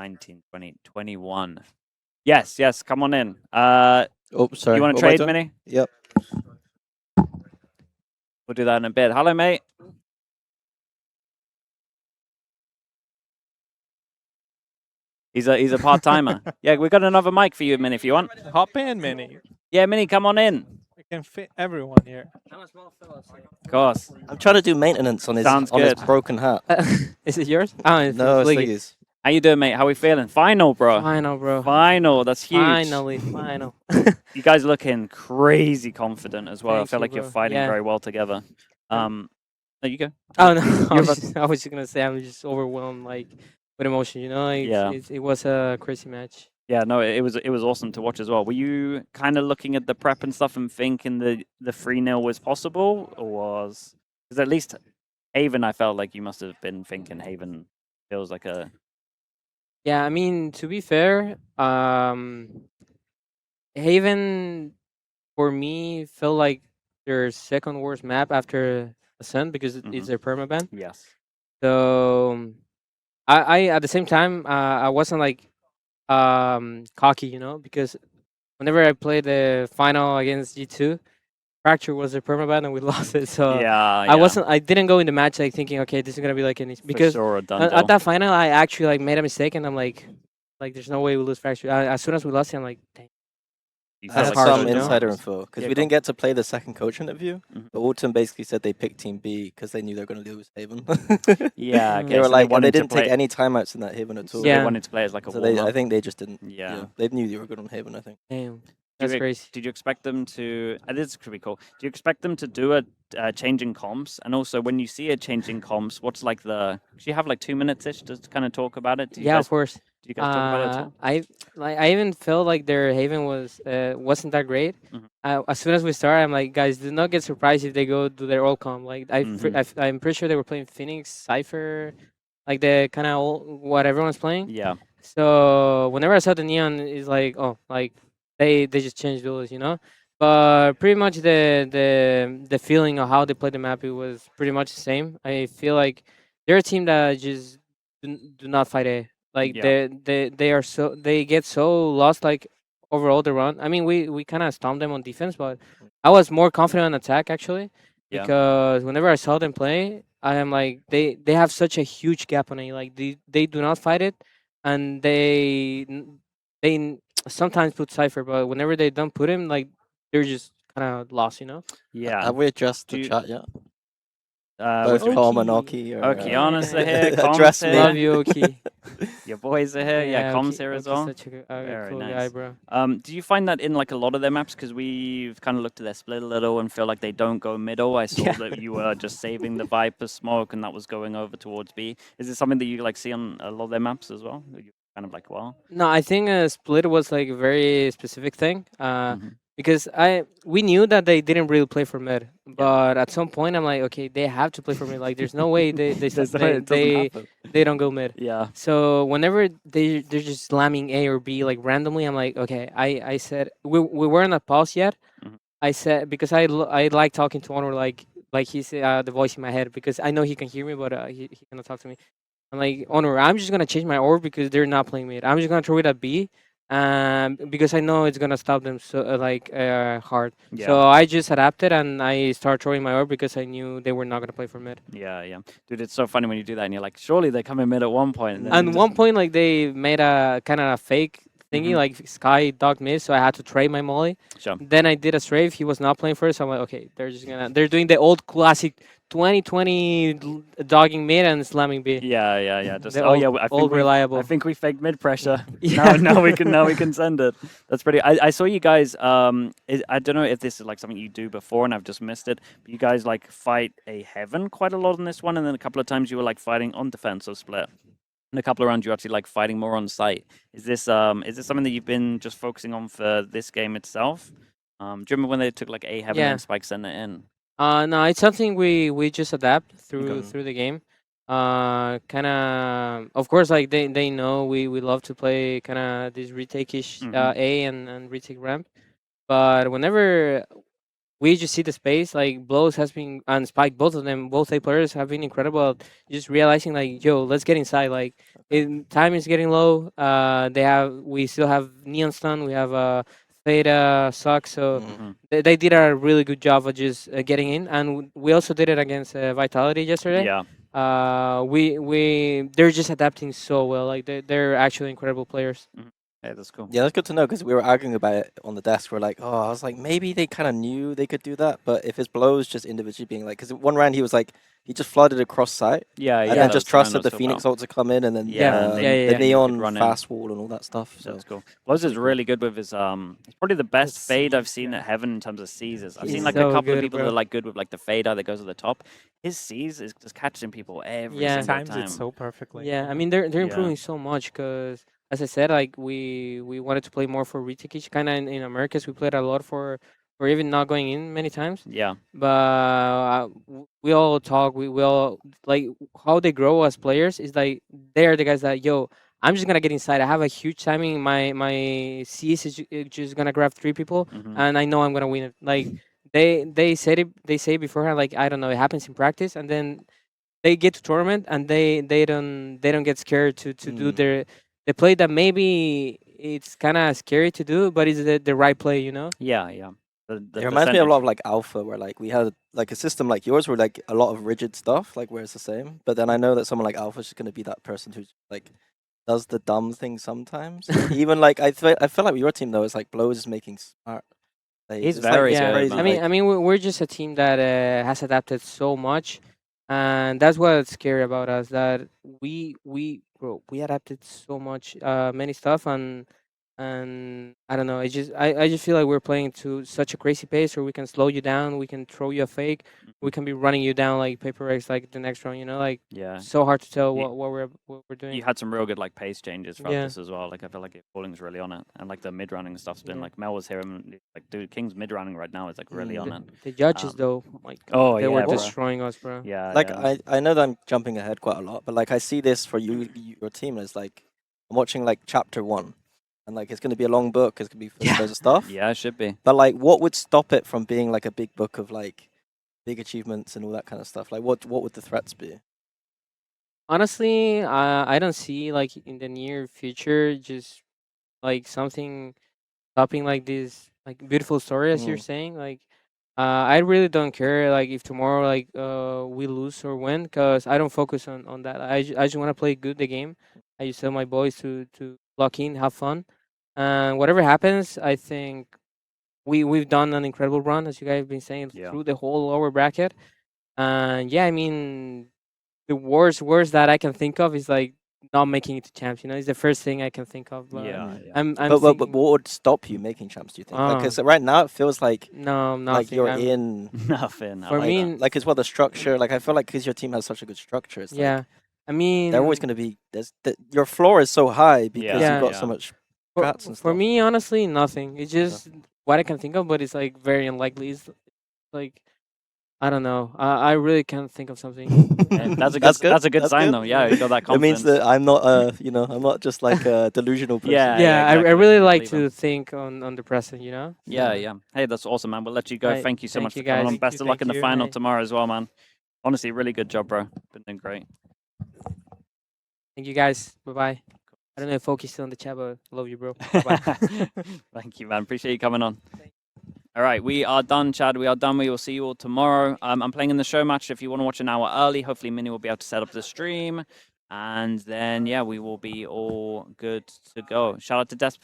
19, 20, 21. Yes, yes, come on in. Oh, sorry. You want to What am I trade, doing? Mini? Yep. We'll do that in a bit. Hello, mate. He's a part timer. Yeah, we got another mic for you, Mini, if you want. Hop in, Mini. Yeah, Mini, come on in. We can fit everyone here. Of course. I'm trying to do maintenance on his Sounds on his good. broken hat. Is it yours? Oh, it's No, Sliggy. Sliggy's. How you doing, mate? How we feeling? Final, bro. Final, bro. Final. That's huge. Finally, final. You guys looking crazy confident as well. Thank I feel you, like you're bro. fighting Yeah. very well together. There you go. Oh no, I You're was just gonna say I'm just overwhelmed, like with emotion. You know, like, Yeah. it was a crazy match. Yeah, no, it was awesome to watch as well. Were you kind of looking at the prep and stuff and thinking the 3-0 was possible, or was because at least Haven, I felt like you must have been thinking Haven feels like a Yeah, I mean, to be fair, Haven for me felt like their second worst map after Ascent because it's their permaban. yes. So I at the same time I wasn't like cocky, you know, because whenever I played the final against G2, Fracture was their permaban and we lost it. So I didn't go in the match like thinking, okay, this is gonna be like any because for sure a done at deal. that final I actually like made a mistake and I'm like there's no way we lose Fracture. As soon as we lost it, I'm like, dang. You I felt had like some so done. insider info because Yeah, we go on. didn't get to play the second coach interview. Mhm. But Autumn basically said they picked Team B because they knew they were going to lose Haven. Yeah, okay, Mm. They were so like, and wanted they to didn't play, take any timeouts in that Haven at all. so they Yeah. wanted to play as like a So warm I up. think they just didn't. Yeah. They knew they were good on Haven. I think. Damn, that's crazy. Did you expect them to? This could be cool. Do you expect them to do a change in comps? And also, when you see a change in comps, what's like the? Do you have like 2 minutes ish to kind of talk about it? Do you Yeah, guys, of course. Do you guys talk about it at all? I even felt like their Haven wasn't that great. Mhm. As soon as we started, I'm like, guys, do not get surprised if they go do their all comp. Like I'm pretty sure they were playing Phoenix, Cypher, like the kind of what everyone's playing. Yeah. So whenever I saw the neon, it's like, oh, like they just changed duels, you know. But pretty much the feeling of how they played the map, it was pretty much the same. I feel like they're a team that just do not fight A. Like Yeah. they get so lost like overall the run. I mean, we kind of stomped them on defense, but I was more confident on attack actually Yeah. because whenever I saw them play, I am like they have such a huge gap on A. Like they do not fight it, and they sometimes put Cypher, but whenever they don't put him, like they're just kind of lost, you know. Yeah. Have we addressed Do the you- chat yet? What Both do you mean? Tom and Oki. Oki. Okay, Yeah. honest here. Address Comms me. here. Love you, Oki. Your boys are here. Yeah, comms Oki- here as Oki's well. Such a Very cool nice. guy, bro. Do you find that in like a lot of their maps? Because we've kind of looked at their split a little and feel like they don't go middle. I saw Yeah. that you were just saving the Viper smoke and that was going over towards B. Is it something that you like see on a lot of their maps as well? That you kind of like, well, No, I think split was like a very specific thing. Mhm. Because we knew that they didn't really play for mid, but at some point I'm like, okay, they have to play for mid. Like, there's no way There's no way it doesn't happen. they don't go mid. Yeah. So whenever they're just slamming A or B like randomly, I'm like, okay. I said we weren't at pause yet. Mhm. I said because I like talking to Honor like he's the voice in my head because I know he can hear me, but he cannot talk to me. I'm like, Honor, I'm just gonna change my orb because they're not playing mid. I'm just gonna throw it at B. Because I know it's gonna stop them so hard. Yeah. So I just adapted and I started throwing my orb because I knew they were not gonna play for mid. Yeah, yeah. Dude, it's so funny when you do that and you're like, surely they come in mid at one point. then And just- one point, like they made a kind of a fake thingy, Mhm. like Sky dogged mid, so I had to trade my molly. Sure. Then I did a strafe. He was not playing first. So I'm like, okay, they're doing the old classic 2020 dogging mid and slamming B. Yeah. Just The oh yeah, old reliable. I think we faked mid pressure. Yeah. now we can send it. That's pretty. I saw you guys. I don't know if this is like something you do before, and I've just missed it. But you guys like fight a heaven quite a lot in this one, and then a couple of times you were like fighting on defense or split. And a couple of rounds you actually like fighting more on site. Is this something that you've been just focusing on for this game itself? Do you remember when they took like a heaven Yeah. and Spike sent it in? No, it's something we just adapt Okay. through the game. Kind of course, like they know we love to play kind of this retake-ish Mhm. A and retake ramp. But whenever we just see the space. Like Blows has been and Spike, both of them, both A players have been incredible. At just realizing like, yo, let's get inside. Like, time is getting low. We still have Neon Stun. We have Theta Suck. So Mhm. they did a really good job of just getting in, and we also did it against Vitality yesterday. Yeah. They're just adapting so well. Like they're actually incredible players. Yeah, that's cool. Yeah, that's good to know because we were arguing about it on the desk. We're like, oh, I was like, maybe they kind of knew they could do that, but if his blows just individually being like, because one round he was like, he just flooded across site Yeah, and yeah. then just that's the round I trusted was the talking Phoenix about. ult to come in and then Yeah, and Yeah, yeah, the yeah. neon run in. fast wall and all that stuff. So That's cool. Blows is cool. really good with his It's probably the best His fade I've Cs, seen yeah. at Heaven in terms of Caesars. I've He's seen like so a couple of good, people bro. that are like good with like the fader that goes to the top. His C's is just catching people every Yeah. single Times time. it so perfectly. Yeah, I mean they're Yeah. improving so much because as I said, like we wanted to play more for retake kind of in Americas. We played a lot for even not going in many times. Yeah. But we all talk. We all like how they grow as players is like they're the guys that yo. I'm just gonna get inside. I have a huge timing. My CS is just gonna grab 3 people, Mhm. and I know I'm gonna win it. Like they said it. They say beforehand. Like I don't know. It happens in practice, and then they get to tournament and they don't get scared to do the play that maybe it's kind of scary to do, but it's the right play, you know. Yeah, yeah. The it reminds me a lot of percentage. like Alpha, where like we had like a system like yours, where like a lot of rigid stuff, like where it's the same. But then I know that someone like Alpha is just gonna be that person who's like does the dumb thing sometimes. Even like I feel like with your team though, it's like Blows is making smart plays. He's It's like, very it's Yeah, good, crazy. man. I mean, Like, I mean, we're just a team that has adapted so much, and that's what's scary about us. That we adapted so much, many stuff, and I don't know. I just feel like we're playing to such a crazy pace, where we can slow you down, we can throw you a fake, we can be running you down like paper eggs, like the next round. You know, like Yeah. so hard to tell You- what we're doing. You had some real good like pace changes throughout Yeah. this as well. Like I feel like Falling's really on it, and like the mid running stuff's been Yeah. like Mel was here and like dude, King's mid running right now is like really on it. The judges, Um, though, oh my God, oh, they yeah, were bro. destroying us, bro. Yeah, like yeah. I know that I'm jumping ahead quite a lot, but like I see this for your team as like I'm watching like chapter 1, and like it's gonna be a long book. It's gonna be full of loads of stuff. Yeah, it should be. But like, what would stop it from being like a big book of like big achievements and all that kind of stuff? Like, what would the threats be? Honestly, I don't see like in the near future just like something stopping like this like beautiful story as you're saying. Like, I really don't care like if tomorrow like we lose or win, because I don't focus on that. I just want to play good the game. I just tell my boys to lock in, have fun, and whatever happens, I think we've done an incredible run, as you guys have been saying, Yeah. through the whole lower bracket. And yeah, I mean, the worst that I can think of is like not making it to champs. You know, it's the first thing I can think of. But Yeah, yeah. I'm But thinking, what would stop you making champs? Do you think? Like, Ah. 'cause right now it feels like no, like nothing. you're I'm- in. Nothing. I For like me, that. Like as well the structure. Like I feel like because your team has such a good structure, it's yeah. like I mean, they're always gonna be. Your floor is so high because Yeah. you've got Yeah. so much for, strats and for stuff. me, honestly, nothing. It's just what I can think of, but it's like very unlikely. It's like I don't know. I really can't think of something. And that's a good. That's a good sign good. though. Yeah, you got that It confidence. means that I'm not I'm not just like a delusional person. Yeah, Yeah, I exactly. really You like believe 'em. to think on the present. You know. Yeah, So, yeah. Hey, that's awesome, man. We'll let you go. Right, Thank you so thank much you, for coming guys. on. Thank Best you, of luck in thank the you. final Right. tomorrow as well, man. Honestly, really good job, bro. Been doing great. Thank you, guys. Bye bye. I don't know if Foki's still in the chat, but love you, bro. Bye. Thank you, man. Appreciate you coming on. All right, we are done, Chad. We are done. We will see you all tomorrow. I'm playing in the show match. If you want to watch an hour early, hopefully Minnie will be able to set up the stream. And then, yeah, we will be all good to go. Shout out to Desper.